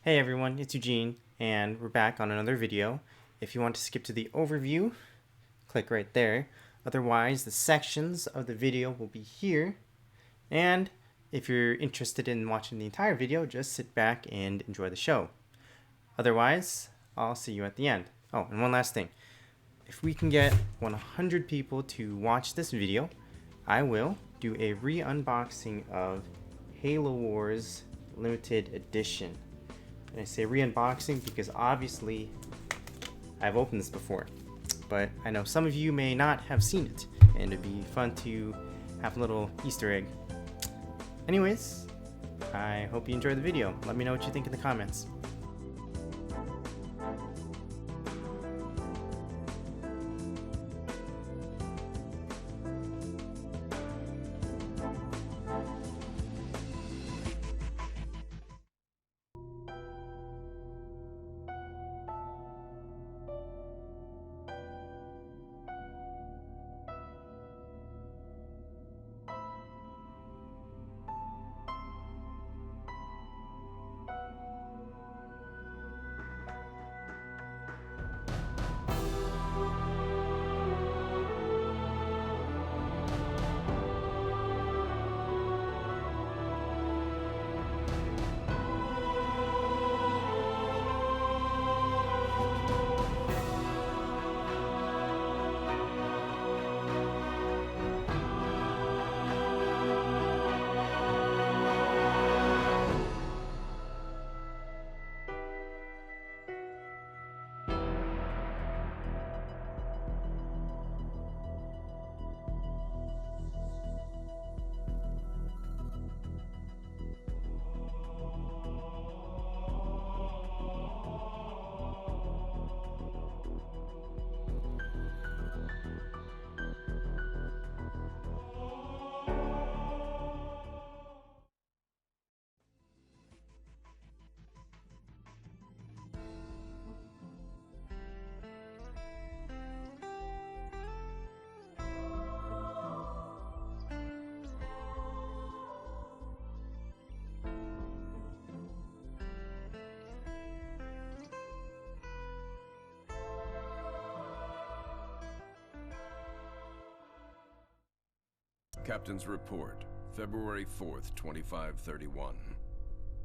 Hey everyone, it's Eugene, and we're back on another video. If you want to skip to the overview, click right there. Otherwise, the sections of the video will be here. And if you're interested in watching the entire video, just sit back and enjoy the show. Otherwise, I'll see you at the end. Oh, and one last thing. If we can get 100 people to watch this video, I will do a re-unboxing of Halo Wars Limited Edition. And I say re-unboxing because obviously I've opened this before, but I know some of you may not have seen it, and it'd be fun to have a little Easter egg. Anyways, I hope you enjoy the video. Let me know what you think in the comments. Captain's report, February 4th, 2531.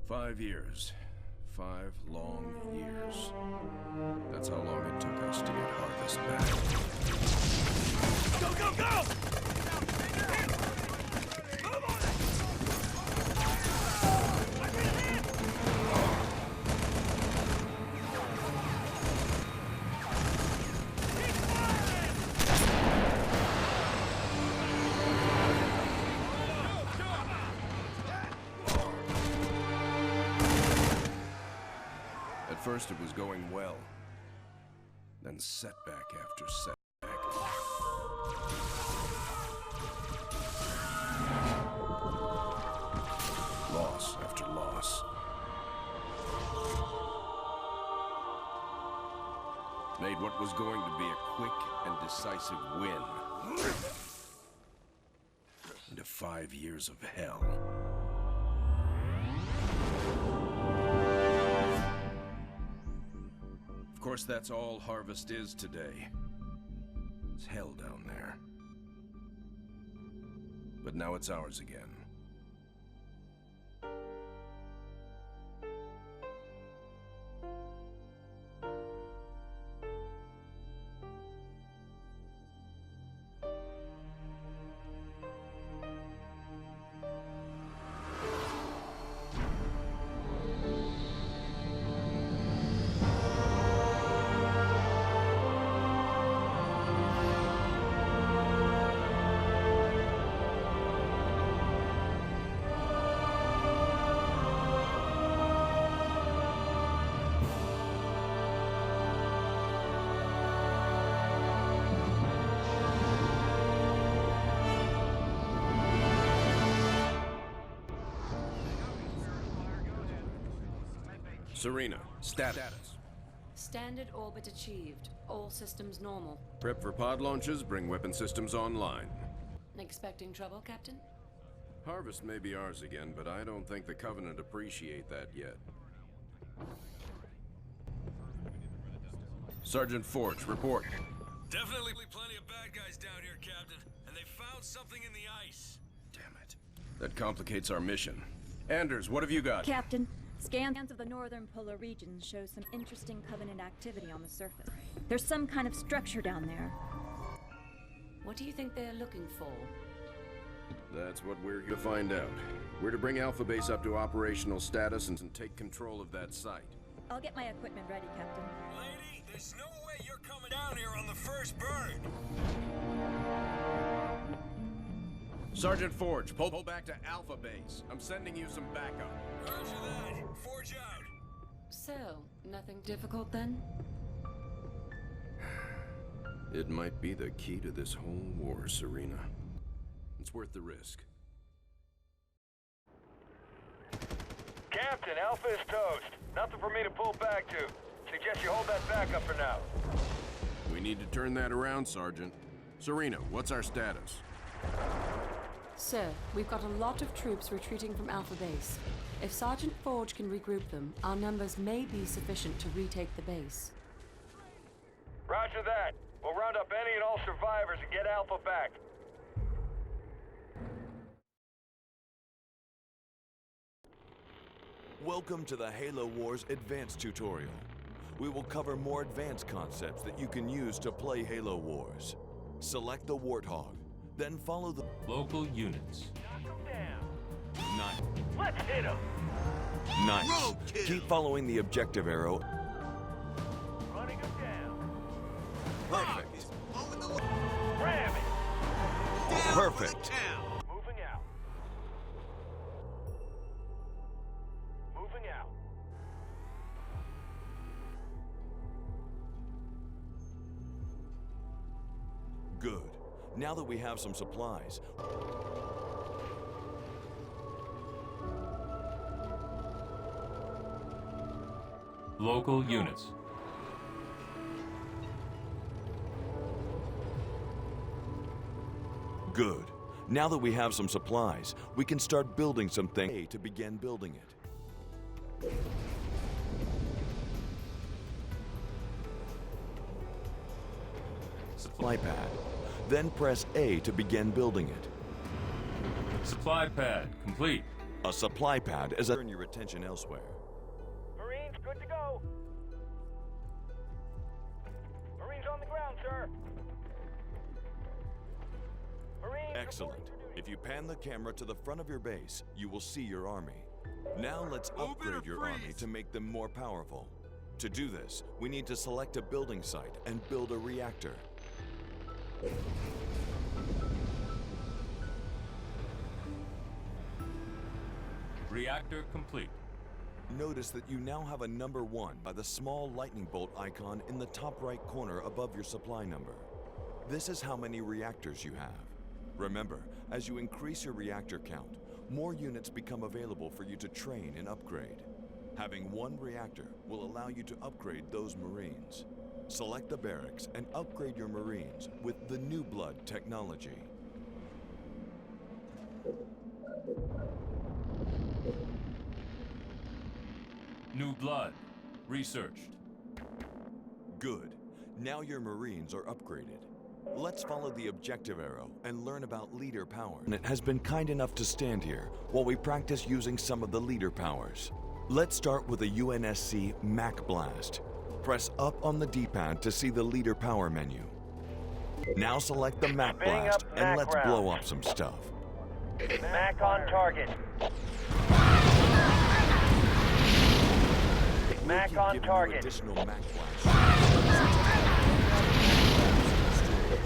5 years. 5 long years. That's how long it took us to get Harvest back. Go, go, go! At first it was going well. Then setback after setback. Loss after loss. Made what was going to be a quick and decisive win into 5 years of hell. Of course, that's all Harvest is today. It's hell down there. But now it's ours again. Serena, status. Standard orbit achieved. All systems normal. Prep for pod launches, bring weapon systems online. Expecting trouble, Captain? Harvest may be ours again, but I don't think the Covenant appreciate that yet. Sergeant Forge, report. Definitely plenty of bad guys down here, Captain. And they found something in the ice. Damn it. That complicates our mission. Anders, what have you got? Captain, scans of the northern polar regions show some interesting Covenant activity on the surface. There's some kind of structure down there. What do you think they're looking for? That's what we're here to find out. We're to bring Alpha Base up to operational status and take control of that site. I'll get my equipment ready, Captain. Lady, there's no way you're coming down here on the first bird. Sergeant Forge, pull back to Alpha Base. I'm sending you some backup. Roger that. Forge out. So, nothing difficult then? It might be the key to this whole war, Serena. It's worth the risk. Captain, Alpha is toast. Nothing for me to pull back to. Suggest you hold that backup for now. We need to turn that around, Sergeant. Serena, what's our status? Sir, we've got a lot of troops retreating from Alpha Base. If Sergeant Forge can regroup them, our numbers may be sufficient to retake the base. Roger that. We'll round up any and all survivors and get Alpha back. Welcome to the Halo Wars Advanced tutorial. We will cover more advanced concepts that you can use to play Halo Wars. Select the Warthog, then follow the Local units. Knock them down. Nice. Let's hit them. Nice. Keep following the objective arrow. Running them down. Perfect. Ram it. Perfect. Moving out. Moving out. Good. Now that we have some supplies, Local units. good. Now that we have some supplies, we can start building something to begin building it. Supply pad. Then press A to begin building it. Supply pad complete. A supply pad is turn your attention elsewhere. Marines, good to go. Marines on the ground, sir. Marines. Excellent. If you pan the camera to the front of your base, you will see your army. Now let's upgrade your army to make them more powerful. To do this, we need to select a building site and build a reactor. Reactor complete. Notice that you now have a number 1 by the small lightning bolt icon in the top right corner above your supply number. This is how many reactors you have. Remember, as you increase your reactor count, more units become available for you to train and upgrade. Having 1 reactor will allow you to upgrade those Marines. Select the barracks and upgrade your Marines with the New Blood technology. New blood. Researched. Good. Now your Marines are upgraded. Let's follow the objective arrow and learn about leader power. And it has been kind enough to stand here while we practice using some of the leader powers. Let's start with a UNSC Mac Blast. Press up on the D-pad to see the leader power menu. Now select the Mac Spinning Blast up and Mac let's round. blow up some stuff. Mac on target. Mac Keep on giving you target. additional Mac Blast.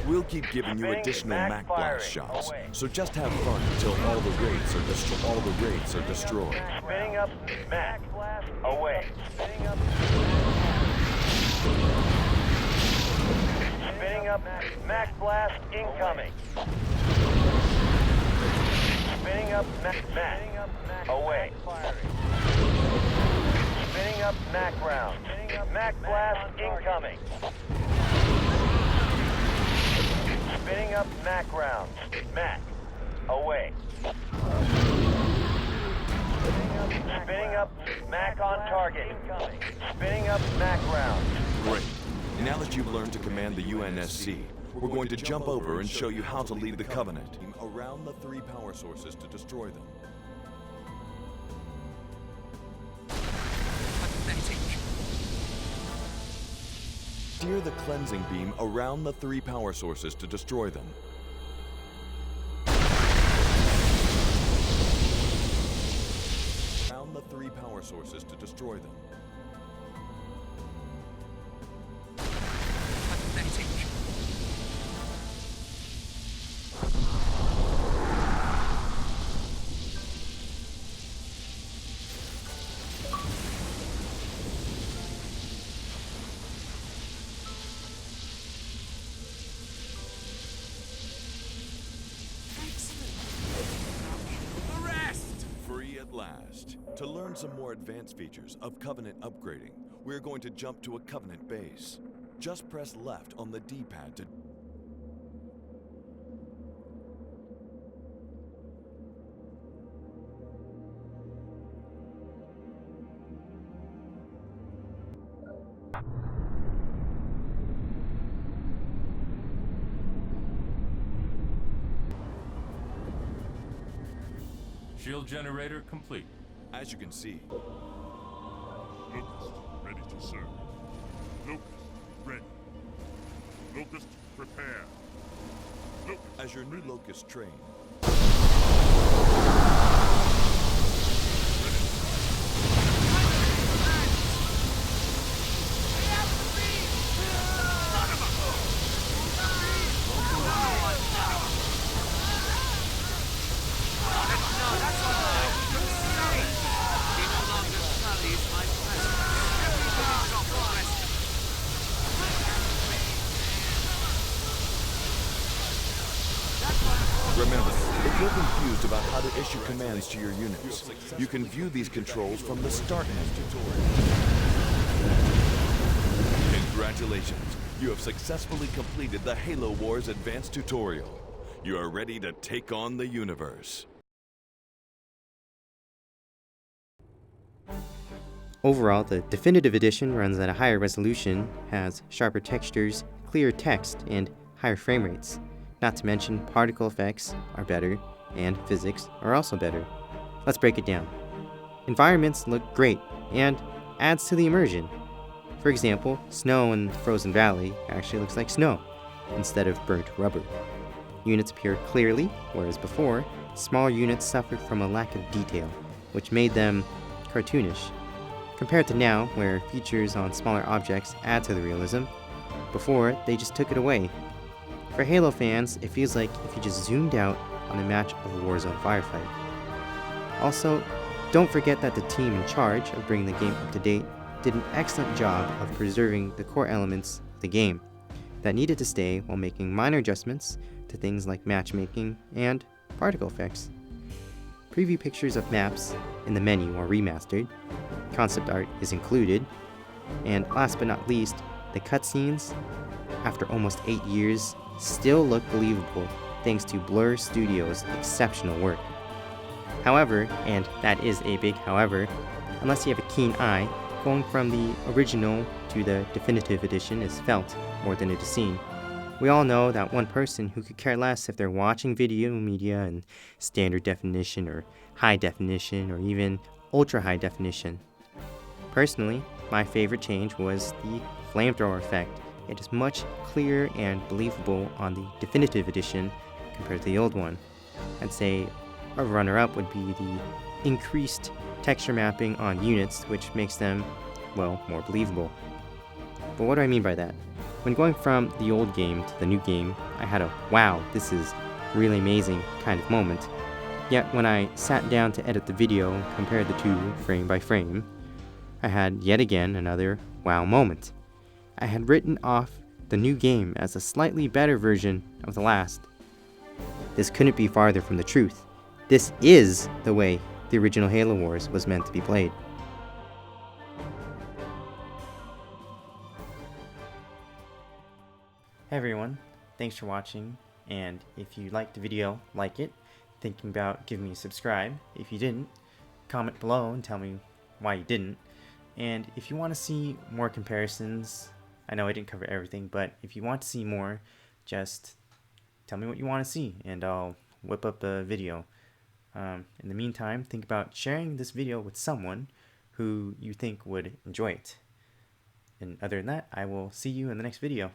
We'll keep giving you Spinning additional Mac Mac Blast firing. shots, Away. so just have fun until all the raids are destroyed. Spinning up Mac. Away. Spinning up. Spinning up Mac blast incoming. Spinning up Mac. Away. Spinning up Mac round. Mac blast incoming. Spinning up Mac rounds. Mac. Away. Spinning up Spinning up, Mac on target. Spinning up, Mac rounds. Great. Now that you've learned to command the UNSC, we're going to jump over and show you how to lead the Covenant around the 3 power sources to destroy them. Steer the cleansing beam around the 3 power sources to destroy them. Around the 3 power sources to destroy them. Free at last. To learn some more advanced features of Covenant upgrading, we're going to jump to a Covenant base. Just press left on the D-pad to... Shield generator complete. As you can see, Locust, ready to serve. Locust, ready. Locust, prepare. Locust, as your new Locust train, remember, if you're confused about how to issue commands to your units, you can view these controls from the Start menu. Congratulations, you have successfully completed the Halo Wars Advanced Tutorial. You are ready to take on the universe. Overall, the Definitive Edition runs at a higher resolution, has sharper textures, clearer text, and higher frame rates. Not to mention, particle effects are better, and physics are also better. Let's break it down. Environments look great, and adds to the immersion. For example, snow in Frozen Valley actually looks like snow, instead of burnt rubber. Units appear clearly, whereas before, smaller units suffered from a lack of detail, which made them cartoonish. Compared to now, where features on smaller objects add to the realism, before they just took it away. For Halo fans, it feels like if you just zoomed out on a match of a Warzone firefight. Also, don't forget that the team in charge of bringing the game up to date did an excellent job of preserving the core elements of the game that needed to stay while making minor adjustments to things like matchmaking and particle effects. Preview pictures of maps in the menu are remastered, concept art is included, and last but not least, the cutscenes, after almost 8 years, still look believable thanks to Blur Studios' exceptional work. However, and that is a big however, unless you have a keen eye, going from the original to the Definitive Edition is felt more than it is seen. We all know that one person who could care less if they're watching video media in standard definition or high definition or even ultra high definition. Personally, my favorite change was the flamethrower effect. It is much clearer and believable on the Definitive Edition compared to the old one. I'd say a runner-up would be the increased texture mapping on units, which makes them, well, more believable. But what do I mean by that? When going from the old game to the new game, I had a wow, this is really amazing kind of moment. Yet when I sat down to edit the video and compared the two frame by frame, I had yet again another wow moment. I had written off the new game as a slightly better version of the last. This couldn't be farther from the truth. This is the way the original Halo Wars was meant to be played. Hey everyone, thanks for watching, and if you liked the video, like it. Thinking about giving me a subscribe if you didn't. comment below and tell me why you didn't. And if you want to see more comparisons, I know I didn't cover everything, but if you want to see more, just tell me what you want to see and I'll whip up a video. In the meantime, think about sharing this video with someone who you think would enjoy it. And other than that, I will see you in the next video.